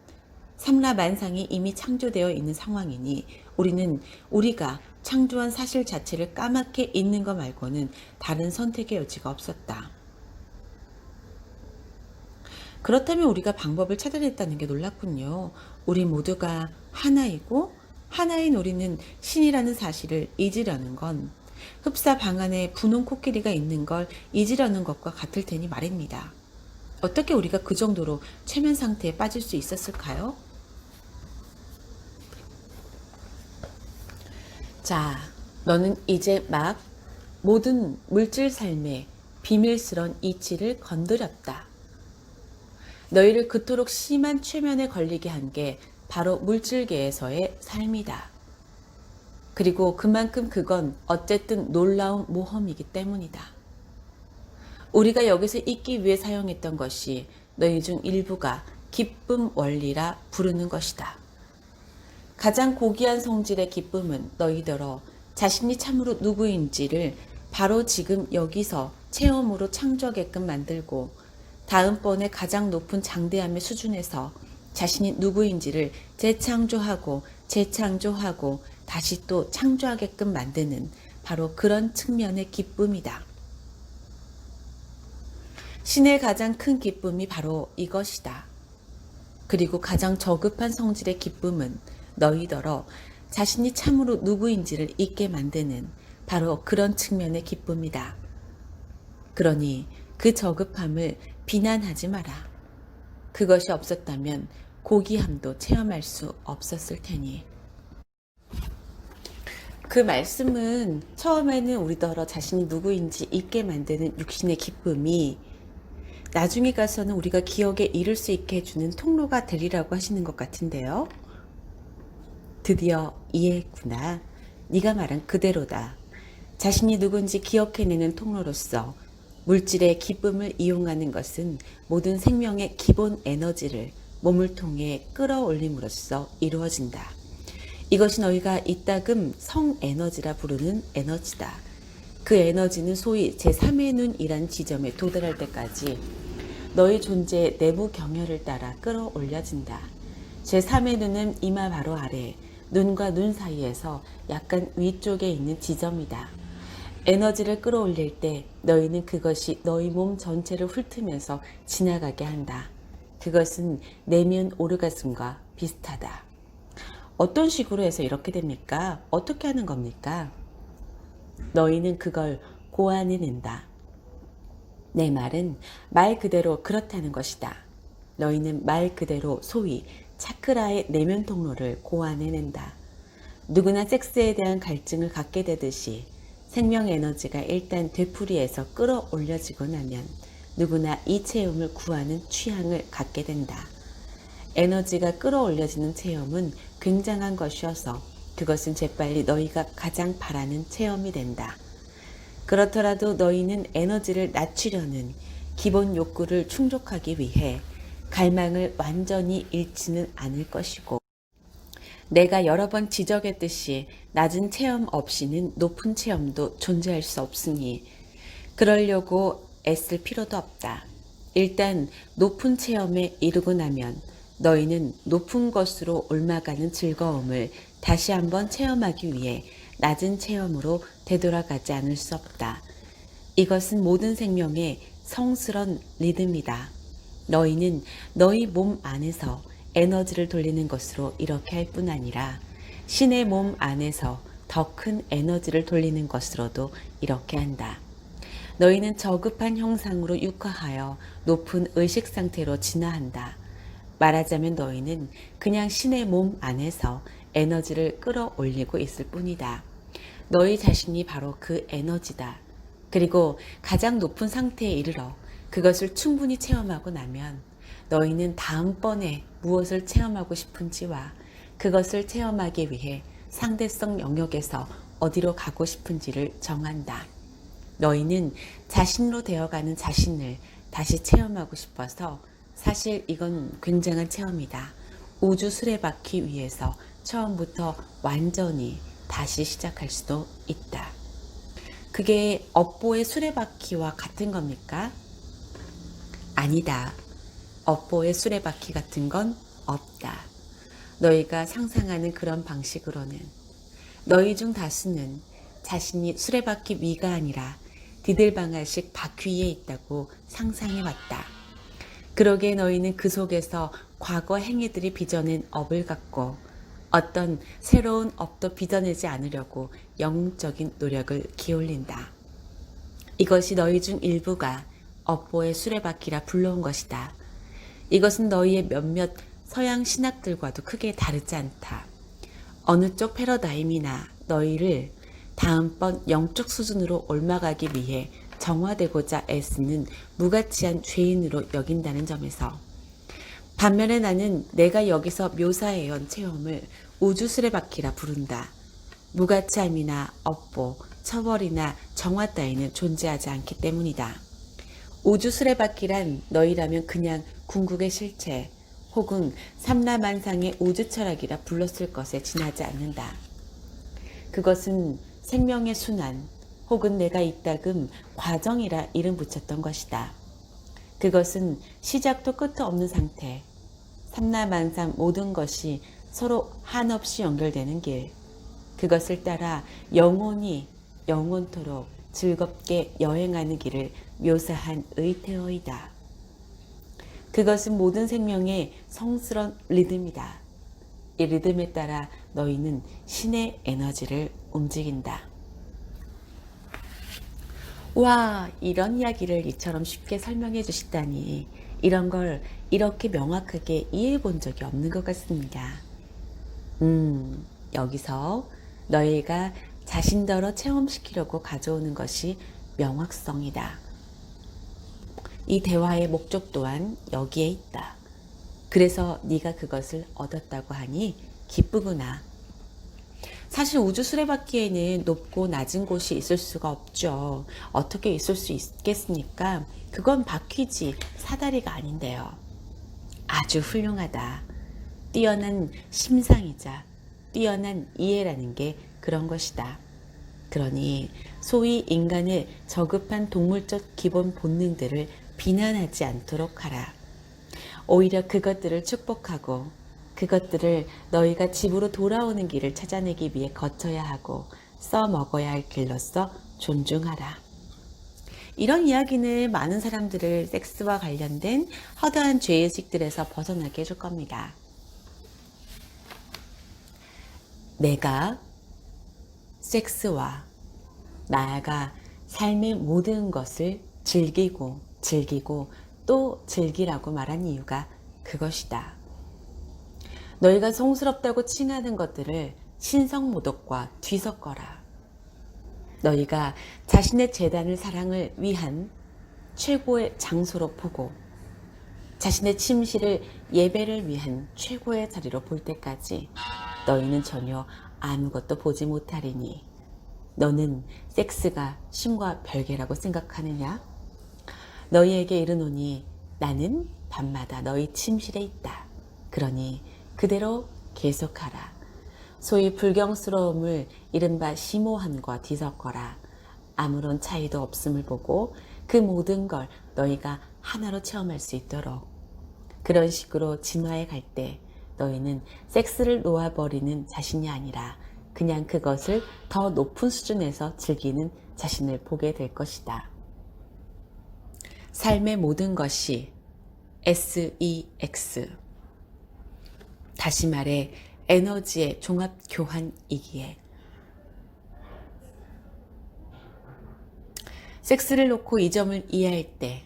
삼라만상이 이미 창조되어 있는 상황이니 우리는 우리가 창조한 사실 자체를 까맣게 잊는 것 말고는 다른 선택의 여지가 없었다. 그렇다면 우리가 방법을 찾아냈다는 게 놀랍군요. 우리 모두가 하나이고 하나인 우리는 신이라는 사실을 잊으려는 건 흡사 방 안에 분홍 코끼리가 있는 걸 잊으려는 것과 같을 테니 말입니다. 어떻게 우리가 그 정도로 최면 상태에 빠질 수 있었을까요? 자, 너는 이제 막 모든 물질 삶의 비밀스런 이치를 건드렸다. 너희를 그토록 심한 최면에 걸리게 한 게 바로 물질계에서의 삶이다. 그리고 그만큼 그건 어쨌든 놀라운 모험이기 때문이다. 우리가 여기서 있기 위해 사용했던 것이 너희 중 일부가 기쁨 원리라 부르는 것이다. 가장 고귀한 성질의 기쁨은 너희들어 자신이 참으로 누구인지를 바로 지금 여기서 체험으로 창조하게끔 만들고 다음번에 가장 높은 장대함의 수준에서 자신이 누구인지를 재창조하고 재창조하고 다시 또 창조하게끔 만드는 바로 그런 측면의 기쁨이다. 신의 가장 큰 기쁨이 바로 이것이다. 그리고 가장 저급한 성질의 기쁨은 너희더러 자신이 참으로 누구인지를 잊게 만드는 바로 그런 측면의 기쁨이다. 그러니 그 저급함을 비난하지 마라. 그것이 없었다면 고귀함도 체험할 수 없었을 테니. 그 말씀은 처음에는 우리더러 자신이 누구인지 잊게 만드는 육신의 기쁨이 나중에 가서는 우리가 기억에 이를 수 있게 해주는 통로가 되리라고 하시는 것 같은데요. 드디어 이해했구나. 네가 말한 그대로다. 자신이 누군지 기억해내는 통로로서 물질의 기쁨을 이용하는 것은 모든 생명의 기본 에너지를 몸을 통해 끌어올림으로써 이루어진다. 이것이 너희가 이따금 성에너지라 부르는 에너지다. 그 에너지는 소위 제3의 눈이란 지점에 도달할 때까지 너희 존재의 내부 경혈을 따라 끌어올려진다. 제3의 눈은 이마 바로 아래, 눈과 눈 사이에서 약간 위쪽에 있는 지점이다. 에너지를 끌어올릴 때 너희는 그것이 너희 몸 전체를 훑으면서 지나가게 한다. 그것은 내면 오르가즘과 비슷하다. 어떤 식으로 해서 이렇게 됩니까? 어떻게 하는 겁니까? 너희는 그걸 고안해낸다. 내 말은 말 그대로 그렇다는 것이다. 너희는 말 그대로 소위 차크라의 내면 통로를 고안해낸다. 누구나 섹스에 대한 갈증을 갖게 되듯이 생명 에너지가 일단 되풀이해서 끌어올려지고 나면 누구나 이 체험을 구하는 취향을 갖게 된다. 에너지가 끌어올려지는 체험은 굉장한 것이어서 그것은 재빨리 너희가 가장 바라는 체험이 된다. 그렇더라도 너희는 에너지를 낮추려는 기본 욕구를 충족하기 위해 갈망을 완전히 잃지는 않을 것이고, 내가 여러 번 지적했듯이 낮은 체험 없이는 높은 체험도 존재할 수 없으니 그러려고 애쓸 필요도 없다. 일단 높은 체험에 이르고 나면 너희는 높은 것으로 옮아가는 즐거움을 다시 한번 체험하기 위해 낮은 체험으로 되돌아가지 않을 수 없다. 이것은 모든 생명의 성스런 리듬이다. 너희는 너희 몸 안에서 에너지를 돌리는 것으로 이렇게 할 뿐 아니라 신의 몸 안에서 더 큰 에너지를 돌리는 것으로도 이렇게 한다. 너희는 저급한 형상으로 육화하여 높은 의식 상태로 진화한다. 말하자면 너희는 그냥 신의 몸 안에서 에너지를 끌어올리고 있을 뿐이다. 너희 자신이 바로 그 에너지다. 그리고 가장 높은 상태에 이르러 그것을 충분히 체험하고 나면 너희는 다음번에 무엇을 체험하고 싶은지와 그것을 체험하기 위해 상대성 영역에서 어디로 가고 싶은지를 정한다. 너희는 자신으로 되어가는 자신을 다시 체험하고 싶어서 사실 이건 굉장한 체험이다. 우주 수레바퀴 위에서 처음부터 완전히 다시 시작할 수도 있다. 그게 업보의 수레바퀴와 같은 겁니까? 아니다. 업보의 수레바퀴 같은 건 없다. 너희가 상상하는 그런 방식으로는 너희 중 다수는 자신이 수레바퀴 위가 아니라 디들방아식 바퀴 위에 있다고 상상해왔다. 그러기에 너희는 그 속에서 과거 행위들이 빚어낸 업을 갖고 어떤 새로운 업도 빚어내지 않으려고 영적인 노력을 기울인다. 이것이 너희 중 일부가 업보의 수레바퀴라 불러온 것이다. 이것은 너희의 몇몇 서양 신학들과도 크게 다르지 않다. 어느 쪽 패러다임이나 너희를 다음번 영적 수준으로 올라가기 위해 정화되고자 애쓰는 무가치한 죄인으로 여긴다는 점에서 반면에 나는 내가 여기서 묘사해온 체험을 우주 수레바퀴라 부른다. 무가치함이나 업보, 처벌이나 정화 따위는 존재하지 않기 때문이다. 우주 수레바퀴란 너희라면 그냥 궁극의 실체 혹은 삼라만상의 우주 철학이라 불렀을 것에 지나지 않는다. 그것은 생명의 순환 혹은 내가 이따금 과정이라 이름 붙였던 것이다. 그것은 시작도 끝도 없는 상태, 삼라만상 모든 것이 서로 한없이 연결되는 길, 그것을 따라 영원히 영원토록 즐겁게 여행하는 길을 묘사한 의태어이다. 그것은 모든 생명의 성스러운 리듬이다. 이 리듬에 따라 너희는 신의 에너지를 움직인다. 와, 이런 이야기를 이처럼 쉽게 설명해 주시다니 이런 걸 이렇게 명확하게 이해해 본 적이 없는 것 같습니다. 여기서 너희가 자신더러 체험시키려고 가져오는 것이 명확성이다. 이 대화의 목적 또한 여기에 있다. 그래서 네가 그것을 얻었다고 하니 기쁘구나. 사실 우주 수레바퀴에는 높고 낮은 곳이 있을 수가 없죠. 어떻게 있을 수 있겠습니까? 그건 바퀴지 사다리가 아닌데요. 아주 훌륭하다. 뛰어난 심상이자 뛰어난 이해라는 게 그런 것이다. 그러니 소위 인간의 저급한 동물적 기본 본능들을 비난하지 않도록 하라. 오히려 그것들을 축복하고 그것들을 너희가 집으로 돌아오는 길을 찾아내기 위해 거쳐야 하고 써먹어야 할 길로서 존중하라. 이런 이야기는 많은 사람들을 섹스와 관련된 허다한 죄의식들에서 벗어나게 해줄 겁니다. 내가 섹스와 나아가 삶의 모든 것을 즐기고 또 즐기라고 말한 이유가 그것이다. 너희가 성스럽다고 칭하는 것들을 신성모독과 뒤섞어라. 너희가 자신의 재단을 사랑을 위한 최고의 장소로 보고 자신의 침실을 예배를 위한 최고의 자리로 볼 때까지 너희는 전혀 아무것도 보지 못하리니 너는 섹스가 신과 별개라고 생각하느냐? 너희에게 이르노니 나는 밤마다 너희 침실에 있다. 그러니 그대로 계속하라. 소위 불경스러움을 이른바 심오함과 뒤섞어라. 아무런 차이도 없음을 보고 그 모든 걸 너희가 하나로 체험할 수 있도록 그런 식으로 진화해 갈 때 너희는 섹스를 놓아버리는 자신이 아니라 그냥 그것을 더 높은 수준에서 즐기는 자신을 보게 될 것이다. 삶의 모든 것이 SEX 다시 말해 에너지의 종합 교환이기에 섹스를 놓고 이 점을 이해할 때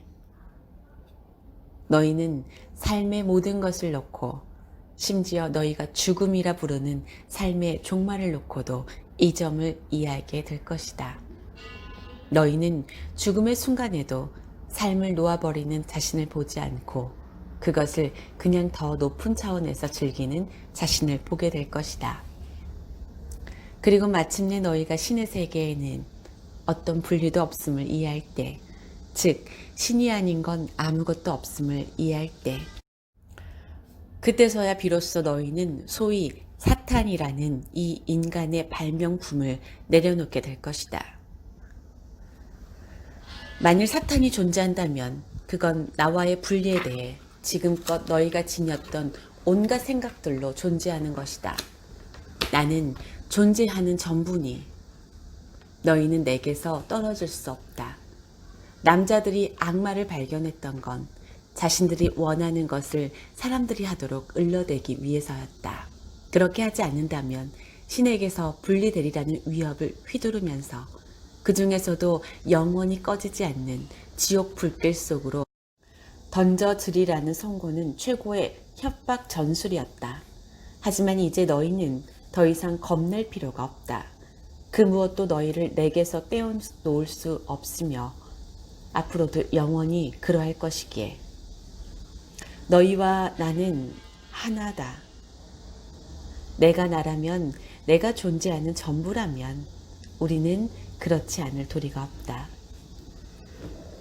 너희는 삶의 모든 것을 놓고 심지어 너희가 죽음이라 부르는 삶의 종말을 놓고도 이 점을 이해하게 될 것이다. 너희는 죽음의 순간에도 삶을 놓아버리는 자신을 보지 않고 그것을 그냥 더 높은 차원에서 즐기는 자신을 보게 될 것이다. 그리고 마침내 너희가 신의 세계에는 어떤 분리도 없음을 이해할 때, 즉 신이 아닌 건 아무것도 없음을 이해할 때, 그때서야 비로소 너희는 소위 사탄이라는 이 인간의 발명품을 내려놓게 될 것이다. 만일 사탄이 존재한다면 그건 나와의 분리에 대해 지금껏 너희가 지녔던 온갖 생각들로 존재하는 것이다. 나는 존재하는 전부니 너희는 내게서 떨어질 수 없다. 남자들이 악마를 발견했던 건 자신들이 원하는 것을 사람들이 하도록 을러대기 위해서였다. 그렇게 하지 않는다면 신에게서 분리되리라는 위협을 휘두르면서 그 중에서도 영원히 꺼지지 않는 지옥 불길 속으로 던져지리라는 선고는 최고의 협박 전술이었다. 하지만 이제 너희는 더 이상 겁낼 필요가 없다. 그 무엇도 너희를 내게서 떼어놓을 수 없으며 앞으로도 영원히 그러할 것이기에 너희와 나는 하나다. 내가 나라면, 내가 존재하는 전부라면 우리는 그렇지 않을 도리가 없다.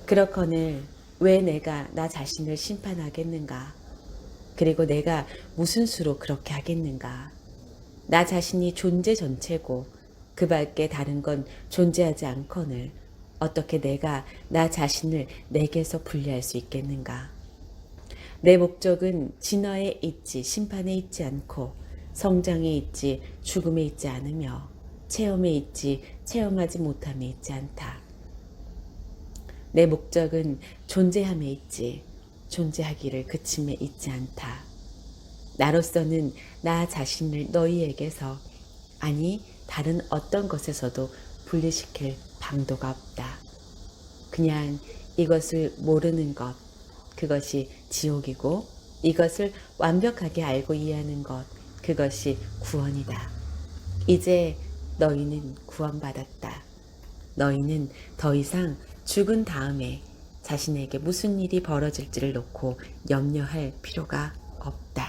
그렇거늘 왜 내가 나 자신을 심판하겠는가? 그리고 내가 무슨 수로 그렇게 하겠는가? 나 자신이 존재 전체고 그 밖에 다른 건 존재하지 않거늘 어떻게 내가 나 자신을 내게서 분리할 수 있겠는가? 내 목적은 진화에 있지 심판에 있지 않고 성장에 있지 죽음에 있지 않으며 체험에 있지 체험하지 못함에 있지 않다. 내 목적은 존재함에 있지 존재하기를 그침에 있지 않다. 나로서는 나 자신을 너희에게서 아니 다른 어떤 것에서도 분리시킬 방도가 없다. 그냥 이것을 모르는 것, 그것이 지옥이고 이것을 완벽하게 알고 이해하는 것, 그것이 구원이다. 이제 너희는 구원받았다. 너희는 더 이상 죽은 다음에 자신에게 무슨 일이 벌어질지를 놓고 염려할 필요가 없다.